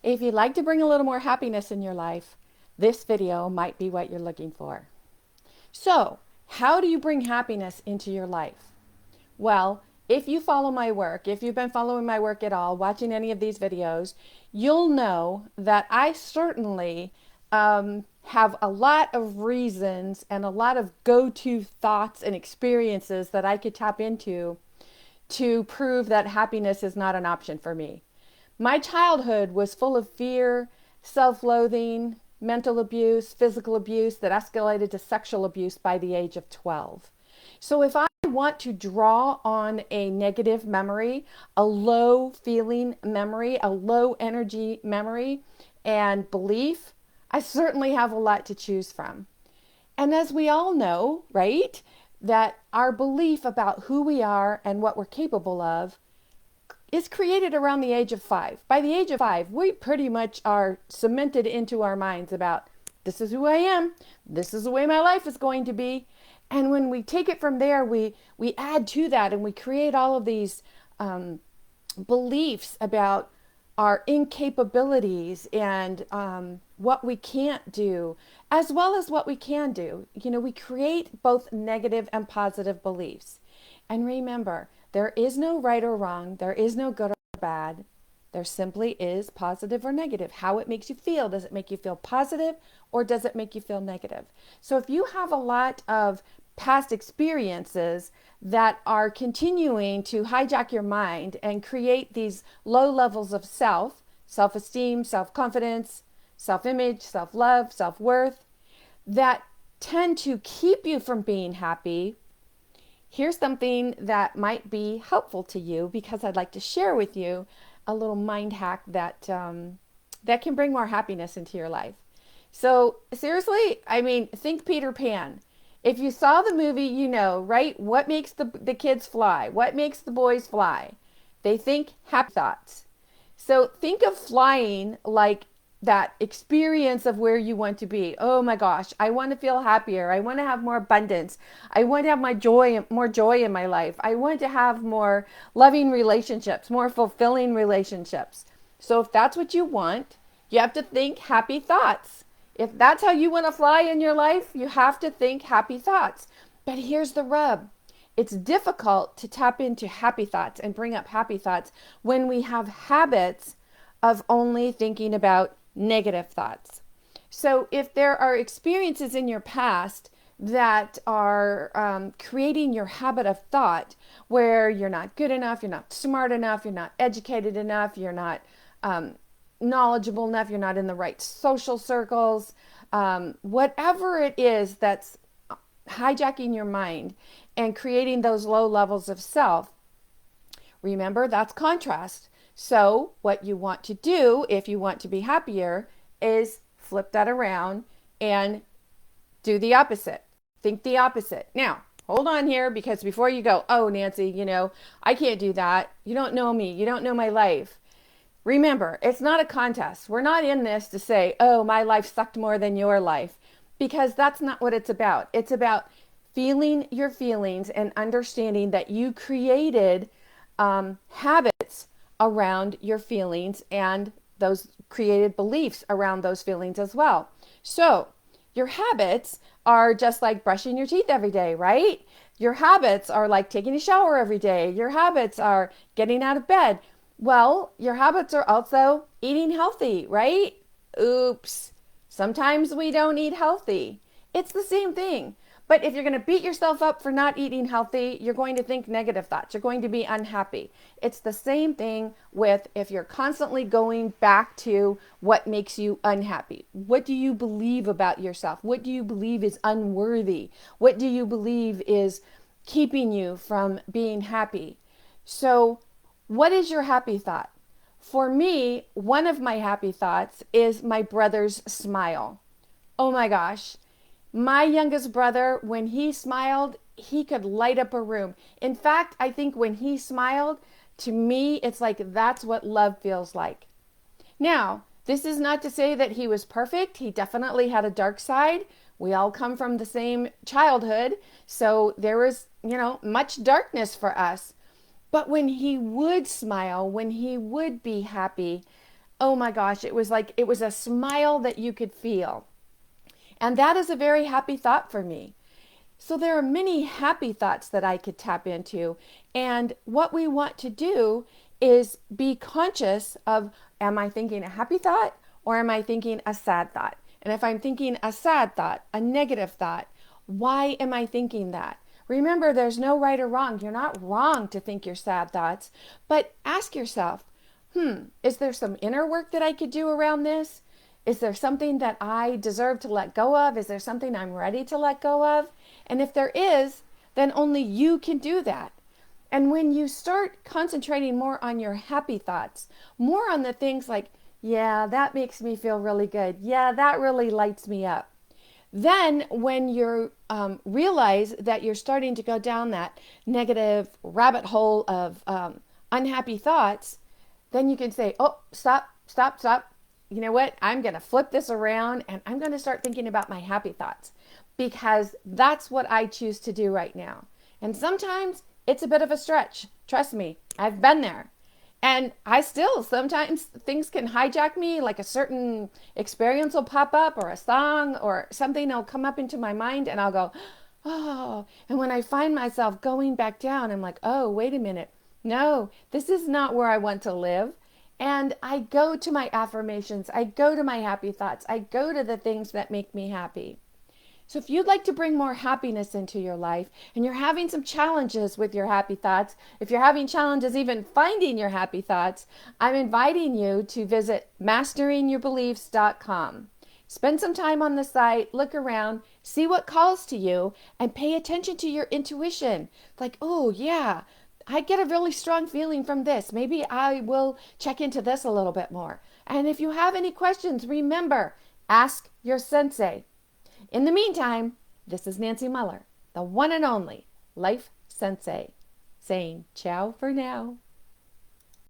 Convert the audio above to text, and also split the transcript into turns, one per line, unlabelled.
If you'd like to bring a little more happiness in your life, this video might be what you're looking for. So, how do you bring happiness into your life? Well, if you follow my work, if you've been following my work at all, watching any of these videos, you'll know that I certainly have a lot of reasons and a lot of go-to thoughts and experiences that I could tap into to prove that happiness is not an option for me. My childhood was full of fear, self-loathing, mental abuse, physical abuse that escalated to sexual abuse by the age of 12. So if I want to draw on a negative memory, a low feeling memory, a low energy memory and belief, I certainly have a lot to choose from. And as we all know, right, that our belief about who we are and what we're capable of is created around the age of 5. By the age of 5, we pretty much are cemented into our minds about this is who I am, this is the way my life is going to be. And when we take it from there, we add to that and we create all of these beliefs about our incapabilities and what we can't do, as well as what we can do. You know, we create both negative and positive beliefs. And remember, there is no right or wrong. There is no good or bad. There simply is positive or negative. How it makes you feel. Does it make you feel positive or does it make you feel negative? So if you have a lot of past experiences that are continuing to hijack your mind and create these low levels of self-esteem, self-confidence, self-image, self-love, self-worth, that tend to keep you from being happy, here's something that might be helpful to you because I'd like to share with you a little mind hack that that can bring more happiness into your life. So seriously, I mean, think Peter Pan. If you saw the movie, you know, right? What makes the kids fly? What makes the boys fly? They think happy thoughts. So think of flying like that experience of where you want to be. Oh my gosh, I want to feel happier. I want to have more abundance. I want to have more joy in my life. I want to have more loving relationships, more fulfilling relationships. So if that's what you want, you have to think happy thoughts. If that's how you want to fly in your life, you have to think happy thoughts. But here's the rub. It's difficult to tap into happy thoughts and bring up happy thoughts when we have habits of only thinking about negative thoughts. So if there are experiences in your past that are creating your habit of thought where you're not good enough, you're not smart enough, you're not educated enough, you're not knowledgeable enough, you're not in the right social circles, whatever it is that's hijacking your mind and creating those low levels of self, remember that's contrast. So what you want to do if you want to be happier is flip that around and do the opposite. Think the opposite. Now, hold on here because before you go, oh, Nancy, you know, I can't do that. You don't know me. You don't know my life. Remember, it's not a contest. We're not in this to say, oh, my life sucked more than your life, because that's not what it's about. It's about feeling your feelings and understanding that you created habits around your feelings and those created beliefs around those feelings as well. So your habits are just like brushing your teeth every day, right? Your habits are like taking a shower every day. Your habits are getting out of bed. Well, your habits are also eating healthy, right? Oops. Sometimes we don't eat healthy. It's the same thing. But if you're going to beat yourself up for not eating healthy, you're going to think negative thoughts. You're going to be unhappy. It's the same thing with if you're constantly going back to what makes you unhappy. What do you believe about yourself? What do you believe is unworthy? What do you believe is keeping you from being happy? So, what is your happy thought? For me, one of my happy thoughts is my brother's smile. Oh my gosh. My youngest brother, when he smiled, he could light up a room. In fact, I think when he smiled, to me, it's like that's what love feels like. Now, this is not to say that he was perfect. He definitely had a dark side. We all come from the same childhood, so there was, much darkness for us. But when he would smile, when he would be happy, oh my gosh, it was like, it was a smile that you could feel. And that is a very happy thought for me. So there are many happy thoughts that I could tap into. And what we want to do is be conscious of, am I thinking a happy thought or am I thinking a sad thought? And if I'm thinking a sad thought, a negative thought, why am I thinking that? Remember, there's no right or wrong. You're not wrong to think your sad thoughts, but ask yourself, is there some inner work that I could do around this? Is there something that I deserve to let go of? Is there something I'm ready to let go of? And if there is, then only you can do that. And when you start concentrating more on your happy thoughts, more on the things like, yeah, that makes me feel really good. Yeah, that really lights me up. Then when you realize that you're starting to go down that negative rabbit hole of unhappy thoughts, then you can say, oh, stop, stop, stop. You know what? I'm going to flip this around and I'm going to start thinking about my happy thoughts, because that's what I choose to do right now. And sometimes it's a bit of a stretch. Trust me, I've been there. And I still, sometimes things can hijack me, like a certain experience will pop up or a song or something will come up into my mind and I'll go, oh. And when I find myself going back down, I'm like, oh, wait a minute. No, this is not where I want to live. And I go to my affirmations. I go to my happy thoughts. I go to the things that make me happy. So if you'd like to bring more happiness into your life and you're having some challenges with your happy thoughts, if you're having challenges even finding your happy thoughts, I'm inviting you to visit masteringyourbeliefs.com. Spend some time on the site, look around, see what calls to you, and pay attention to your intuition. Like, oh yeah, I get a really strong feeling from this. Maybe I will check into this a little bit more. And if you have any questions, remember, ask your sensei. In the meantime, this is Nancy Muller, the one and only Life Sensei, saying ciao for now.